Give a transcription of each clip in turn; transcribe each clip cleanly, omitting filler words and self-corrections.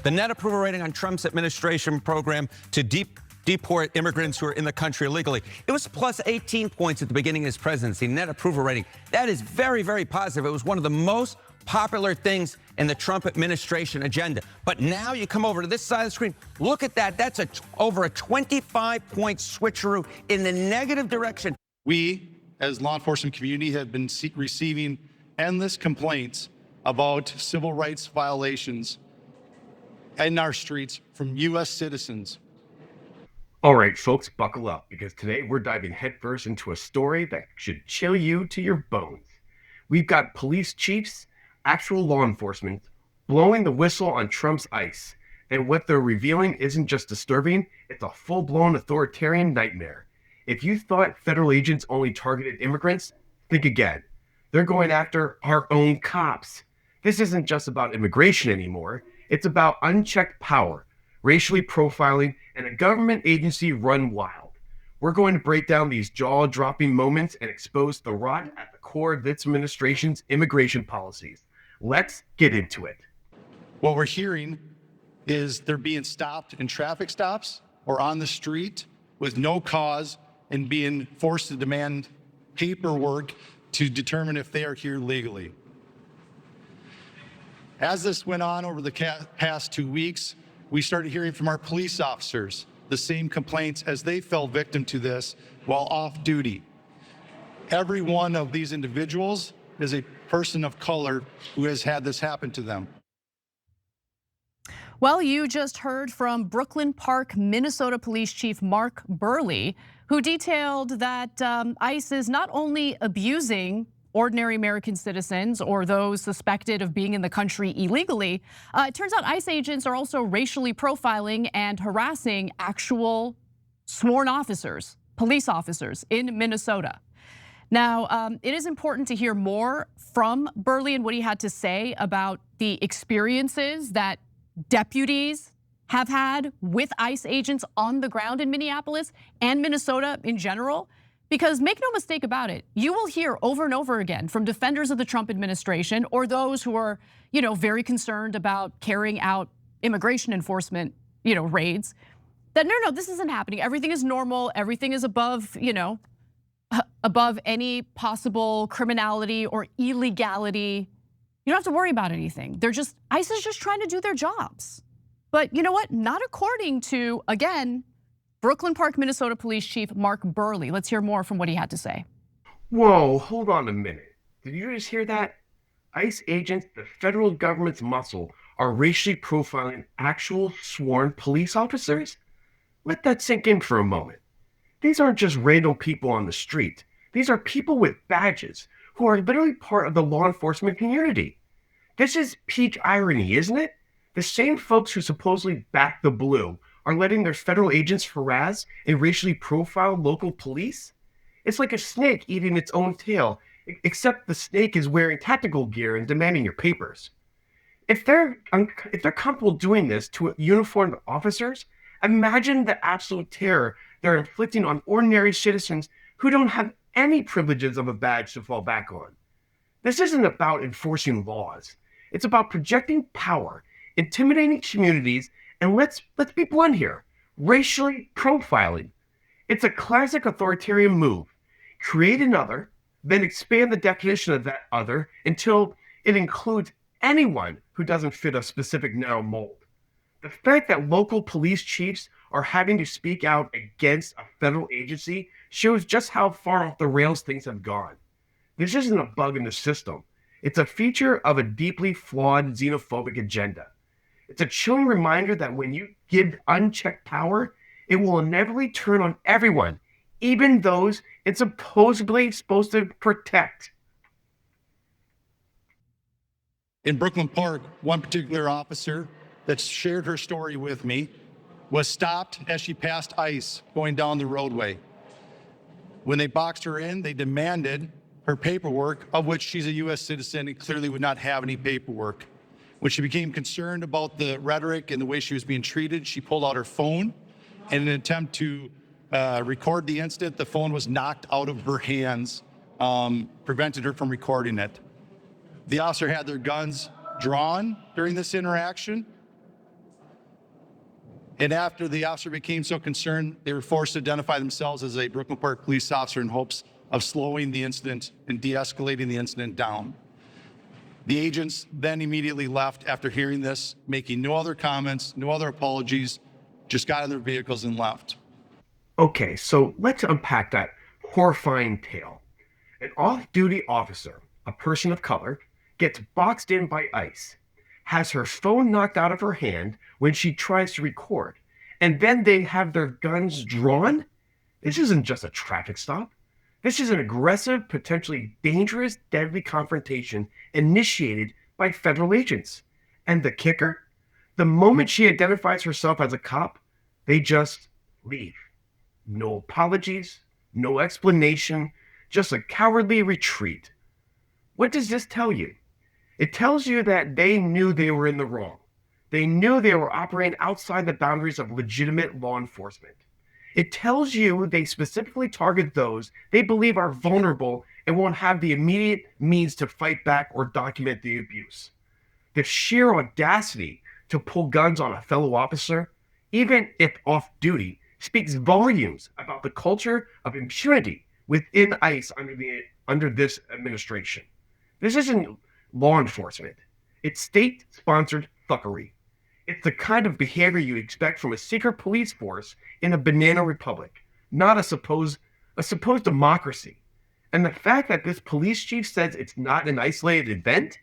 The net approval rating on Trump's administration program to deport immigrants who are in the country illegally, it was plus 18 points at the beginning of his presidency. Net approval rating. That is very, very positive. It was one of the most popular things in the Trump administration agenda. But now you come over to this side of the screen. Look at that. That's over a 25-point switcheroo in the negative direction. We, as law enforcement community, have been receiving endless complaints about civil rights violations in our streets from U.S. citizens. All right, folks, buckle up, because today we're diving headfirst into a story that should chill you to your bones. We've got police chiefs, actual law enforcement, blowing the whistle on Trump's ICE. And what they're revealing isn't just disturbing, it's a full-blown authoritarian nightmare. If you thought federal agents only targeted immigrants, think again. They're going after our own cops. This isn't just about immigration anymore. It's about unchecked power, racially profiling, and a government agency run wild. We're going to break down these jaw-dropping moments and expose the rot at the core of this administration's immigration policies. Let's get into it. What we're hearing is they're being stopped in traffic stops or on the street with no cause and being forced to demand paperwork to determine if they are here legally. As this went on over the past 2 weeks, we started hearing from our police officers the same complaints as they fell victim to this while off duty. Every one of these individuals is a person of color who has had this happen to them. Well, you just heard from Brooklyn Park, Minnesota Police Chief Mark Burley, who detailed that ICE is not only abusing ordinary American citizens or those suspected of being in the country illegally. It turns out ICE agents are also racially profiling and harassing actual sworn officers, police officers in Minnesota. Now, it is important to hear more from Burley and what he had to say about the experiences that deputies have had with ICE agents on the ground in Minneapolis and Minnesota in general. Because make no mistake about it, you will hear over and over again from defenders of the Trump administration or those who are, very concerned about carrying out immigration enforcement, raids, that no, this isn't happening. Everything is normal. Everything is above, above any possible criminality or illegality. You don't have to worry about anything. ICE is just trying to do their jobs. But you know what? Not according to, again, Brooklyn Park, Minnesota Police Chief Mark Burley. Let's hear more from what he had to say. Whoa, hold on a minute. Did you just hear that? ICE agents, the federal government's muscle, are racially profiling actual sworn police officers? Let that sink in for a moment. These aren't just random people on the street. These are people with badges who are literally part of the law enforcement community. This is peak irony, isn't it? The same folks who supposedly back the blue are letting their federal agents harass and racially profile local police? It's like a snake eating its own tail, except the snake is wearing tactical gear and demanding your papers. If they're comfortable doing this to uniformed officers, imagine the absolute terror they're inflicting on ordinary citizens who don't have any privileges of a badge to fall back on. This isn't about enforcing laws. It's about projecting power, intimidating communities, and let's be blunt here, racially profiling. It's a classic authoritarian move. Create another, then expand the definition of that other until it includes anyone who doesn't fit a specific narrow mold. The fact that local police chiefs are having to speak out against a federal agency shows just how far off the rails things have gone. This isn't a bug in the system. It's a feature of a deeply flawed xenophobic agenda. It's a chilling reminder that when you give unchecked power, it will inevitably turn on everyone, even those it's supposedly supposed to protect. In Brooklyn Park, one particular officer that shared her story with me was stopped as she passed ICE going down the roadway. When they boxed her in, they demanded her paperwork, of which she's a U.S. citizen and clearly would not have any paperwork. When she became concerned about the rhetoric and the way she was being treated, she pulled out her phone. In an attempt to record the incident, the phone was knocked out of her hands, prevented her from recording it. The officer had their guns drawn during this interaction. And after the officer became so concerned, they were forced to identify themselves as a Brooklyn Park police officer in hopes of slowing the incident and de-escalating the incident down. The agents then immediately left after hearing this, making no other comments, no other apologies, just got in their vehicles and left. Okay, so let's unpack that horrifying tale. An off-duty officer, a person of color, gets boxed in by ICE, has her phone knocked out of her hand when she tries to record, and then they have their guns drawn? This isn't just a traffic stop. This is an aggressive, potentially dangerous, deadly confrontation initiated by federal agents. And the kicker? The moment she identifies herself as a cop, they just leave. No apologies, no explanation, just a cowardly retreat. What does this tell you? It tells you that they knew they were in the wrong. They knew they were operating outside the boundaries of legitimate law enforcement. It tells you they specifically target those they believe are vulnerable and won't have the immediate means to fight back or document the abuse. The sheer audacity to pull guns on a fellow officer, even if off duty, speaks volumes about the culture of impunity within ICE under this administration. This isn't law enforcement. It's state-sponsored fuckery. It's the kind of behavior you expect from a secret police force in a banana republic, not a supposed democracy. And the fact that this police chief says it's not an isolated event?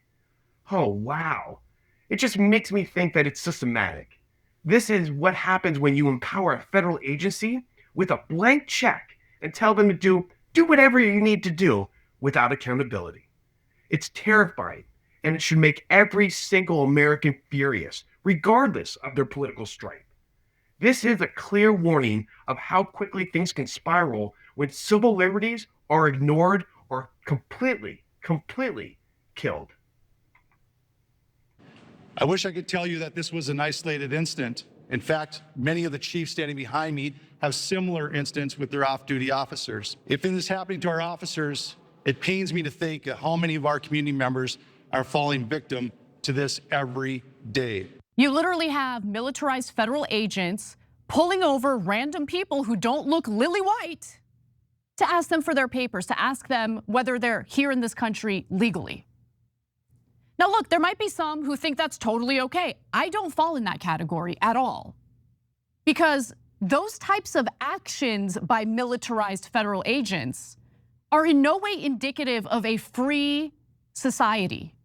Oh, wow. It just makes me think that it's systematic. This is what happens when you empower a federal agency with a blank check and tell them to do whatever you need to do without accountability. It's terrifying, and it should make every single American furious, regardless of their political stripe. This is a clear warning of how quickly things can spiral when civil liberties are ignored or completely killed. I wish I could tell you that this was an isolated incident. In fact, many of the chiefs standing behind me have similar incidents with their off-duty officers. If this is happening to our officers, it pains me to think of how many of our community members are falling victim to this every day. You literally have militarized federal agents pulling over random people who don't look lily white to ask them for their papers, to ask them whether they're here in this country legally. Now look, there might be some who think that's totally okay. I don't fall in that category at all. Because those types of actions by militarized federal agents are in no way indicative of a free society.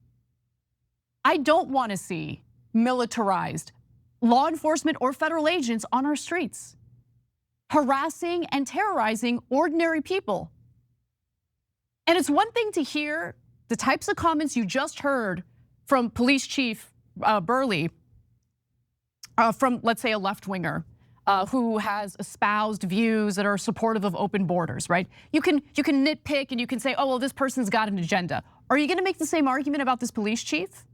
I don't want to see militarized law enforcement or federal agents on our streets, harassing and terrorizing ordinary people. And it's one thing to hear the types of comments you just heard from Police Chief Burley, from, let's say, a left-winger who has espoused views that are supportive of open borders, right? You can nitpick and you can say, oh, well, this person's got an agenda. Are you gonna make the same argument about this police chief?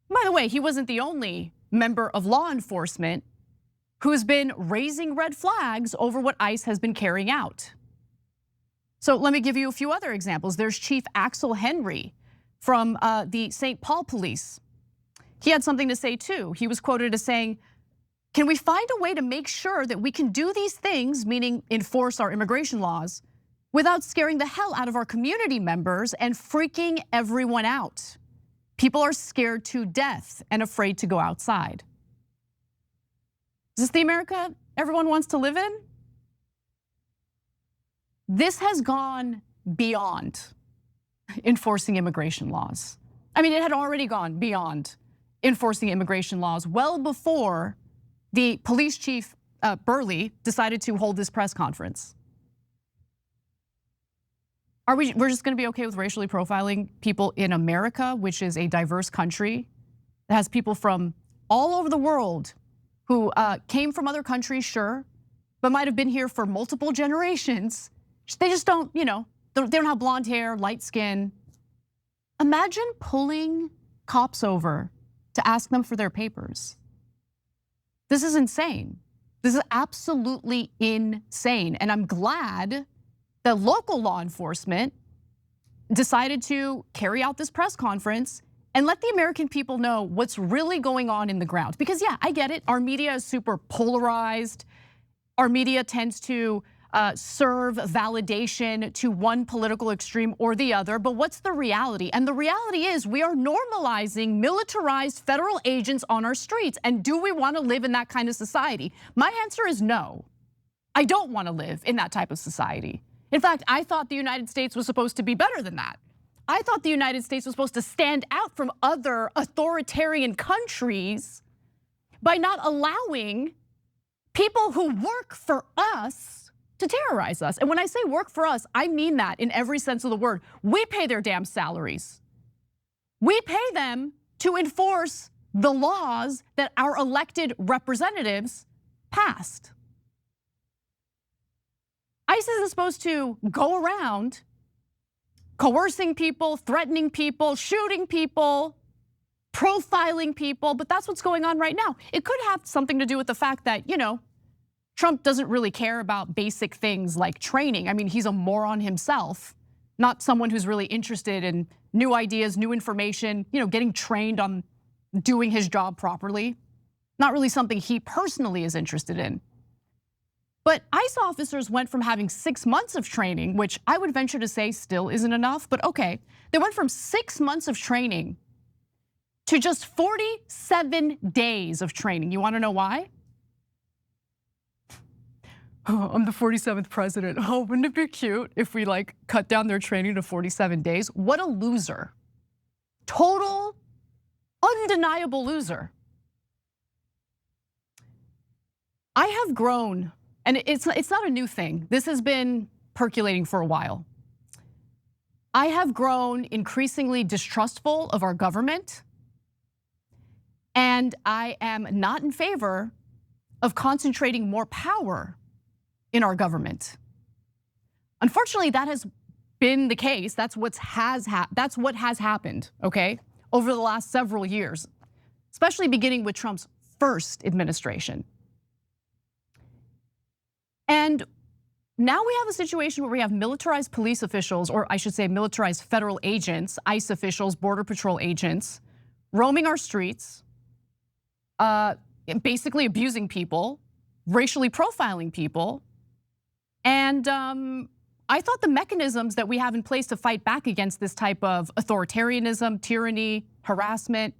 By the way, he wasn't the only member of law enforcement who's been raising red flags over what ICE has been carrying out. So let me give you a few other examples. There's Chief Axel Henry from the St. Paul Police. He had something to say too. He was quoted as saying, can we find a way to make sure that we can do these things, meaning enforce our immigration laws, without scaring the hell out of our community members and freaking everyone out? People are scared to death and afraid to go outside. Is this the America everyone wants to live in? This has gone beyond enforcing immigration laws. I mean, it had already gone beyond enforcing immigration laws well before the police chief, Burley, decided to hold this press conference. We're just gonna be okay with racially profiling people in America, which is a diverse country that has people from all over the world who came from other countries, sure, but might have been here for multiple generations. They just don't, they don't have blonde hair, light skin. Imagine pulling cops over to ask them for their papers. This is insane. This is absolutely insane. And I'm glad that local law enforcement decided to carry out this press conference and let the American people know what's really going on in the ground. Because yeah, I get it, our media is super polarized. Our media tends to serve validation to one political extreme or the other, but what's the reality? And the reality is we are normalizing militarized federal agents on our streets. And do we want to live in that kind of society? My answer is no. I don't want to live in that type of society. In fact, I thought the United States was supposed to be better than that. I thought the United States was supposed to stand out from other authoritarian countries by not allowing people who work for us to terrorize us. And when I say work for us, I mean that in every sense of the word. We pay their damn salaries. We pay them to enforce the laws that our elected representatives passed. ICE isn't supposed to go around coercing people, threatening people, shooting people, profiling people, but that's what's going on right now. It could have something to do with the fact that, Trump doesn't really care about basic things like training. I mean, he's a moron himself, not someone who's really interested in new ideas, new information, getting trained on doing his job properly. Not really something he personally is interested in. But ICE officers went from having 6 months of training, which I would venture to say still isn't enough, but okay. They went from 6 months of training to just 47 days of training. You wanna know why? Oh, I'm the 47th president. Oh, wouldn't it be cute if we cut down their training to 47 days? What a loser. Total, undeniable loser. I have grown, and it's not a new thing. This has been percolating for a while. I have grown increasingly distrustful of our government, and I am not in favor of concentrating more power in our government. Unfortunately, that has been the case. That's what has happened, okay, over the last several years, especially beginning with Trump's first administration. And now we have a situation where we have militarized police officials, or I should say militarized federal agents, ICE officials, Border Patrol agents, roaming our streets, basically abusing people, racially profiling people. And I thought the mechanisms that we have in place to fight back against this type of authoritarianism, tyranny, harassment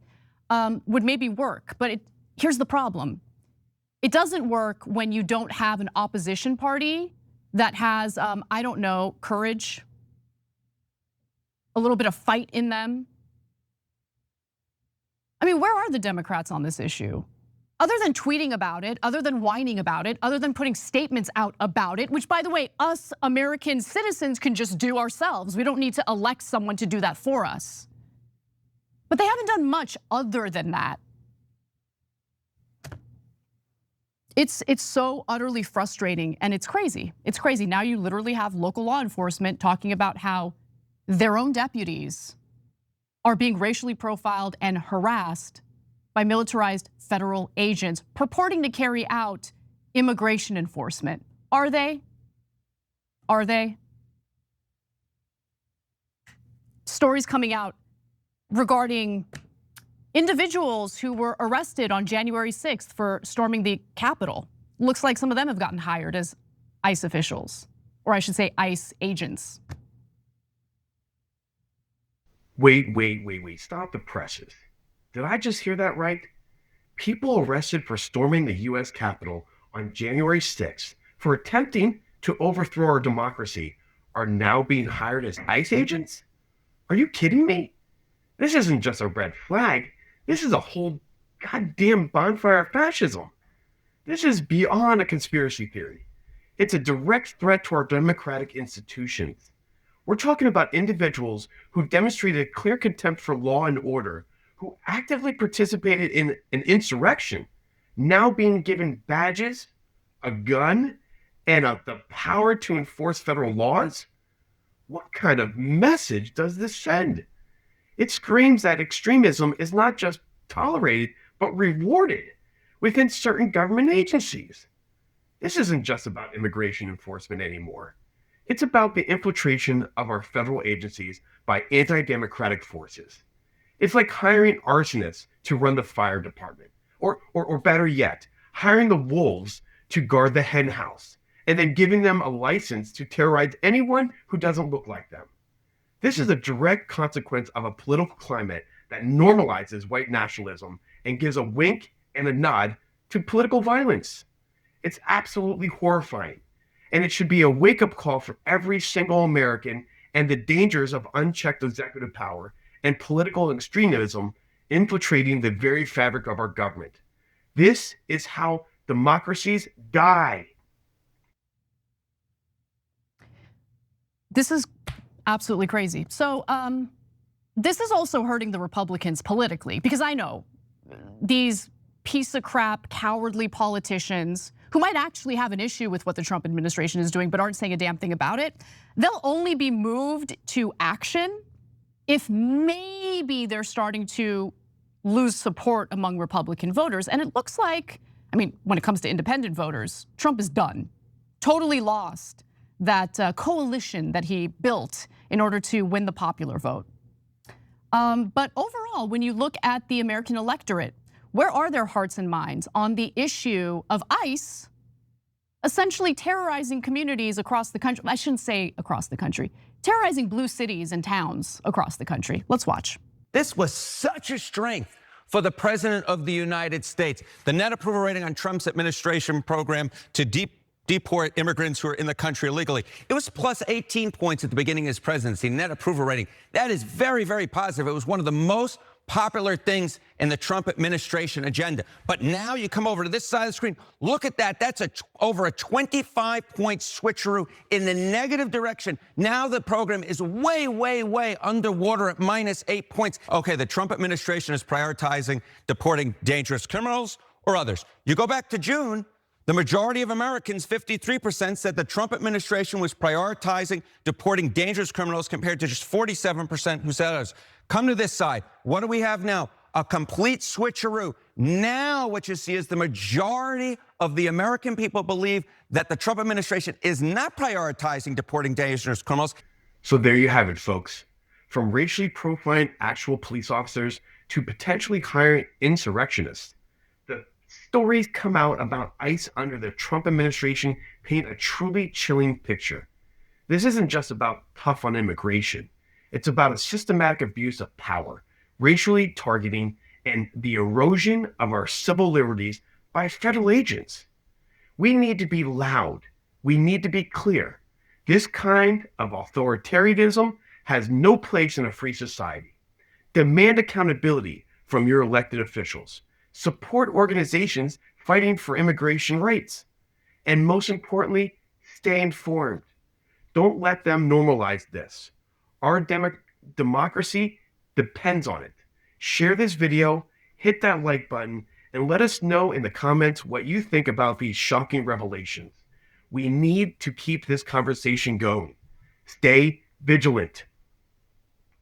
would maybe work. But here's the problem. It doesn't work when you don't have an opposition party that has, I don't know, courage, a little bit of fight in them. I mean, where are the Democrats on this issue? Other than tweeting about it, other than whining about it, other than putting statements out about it, which by the way, us American citizens can just do ourselves. We don't need to elect someone to do that for us. But they haven't done much other than that. It's so utterly frustrating and it's crazy. It's crazy. Now you literally have local law enforcement talking about how their own deputies are being racially profiled and harassed by militarized federal agents purporting to carry out immigration enforcement. Are they? Are they? Stories coming out regarding individuals who were arrested on January 6th for storming the Capitol. Looks like some of them have gotten hired as ICE officials, or I should say ICE agents. Wait, stop the presses. Did I just hear that right? People arrested for storming the US Capitol on January 6th for attempting to overthrow our democracy are now being hired as ICE agents? Are you kidding me? This isn't just a red flag. This is a whole goddamn bonfire of fascism. This is beyond a conspiracy theory. It's a direct threat to our democratic institutions. We're talking about individuals who demonstrated clear contempt for law and order, who actively participated in an insurrection, now being given badges, a gun, and the power to enforce federal laws? What kind of message does this send? It screams that extremism is not just tolerated, but rewarded within certain government agencies. This isn't just about immigration enforcement anymore. It's about the infiltration of our federal agencies by anti-democratic forces. It's like hiring arsonists to run the fire department, or better yet, hiring the wolves to guard the hen house, and then giving them a license to terrorize anyone who doesn't look like them. This is a direct consequence of a political climate that normalizes white nationalism and gives a wink and a nod to political violence. It's absolutely horrifying, and it should be a wake-up call for every single American and the dangers of unchecked executive power and political extremism infiltrating the very fabric of our government. This is how democracies die. This is absolutely crazy. So this is also hurting the Republicans politically, because I know these piece of crap, cowardly politicians who might actually have an issue with what the Trump administration is doing but aren't saying a damn thing about it, they'll only be moved to action if maybe they're starting to lose support among Republican voters. And it looks like, I mean, when it comes to independent voters, Trump is done, totally lost that coalition that he built in order to win the popular vote. But overall, when you look at the American electorate, where are their hearts and minds on the issue of ICE essentially terrorizing communities across the country? I shouldn't say across the country, terrorizing blue cities and towns across the country. Let's watch. This was such a strength for the President of the United States. The net approval rating on Trump's administration program to deport immigrants who are in the country illegally. It was plus 18 points at the beginning of his presidency, net approval rating. That is very, very positive. It was one of the most popular things in the Trump administration agenda. But now you come over to this side of the screen, look at that. That's over a 25-point switcheroo in the negative direction. Now the program is way, way, way underwater at minus 8 points. Okay, the Trump administration is prioritizing deporting dangerous criminals or others. You go back to June, the majority of Americans, 53%, said the Trump administration was prioritizing deporting dangerous criminals compared to just 47% who said others. Come to this side. What do we have now? A complete switcheroo. Now what you see is the majority of the American people believe that the Trump administration is not prioritizing deporting dangerous criminals. So there you have it, folks. From racially profiling actual police officers to potentially hiring insurrectionists, the stories come out about ICE under the Trump administration paint a truly chilling picture. This isn't just about tough on immigration. It's about a systematic abuse of power, racially targeting, and the erosion of our civil liberties by federal agents. We need to be loud. We need to be clear. This kind of authoritarianism has no place in a free society. Demand accountability from your elected officials. Support organizations fighting for immigration rights. And most importantly, stay informed. Don't let them normalize this. Our democracy depends on it. Share this video, hit that like button, and let us know in the comments what you think about these shocking revelations. We need to keep this conversation going. Stay vigilant.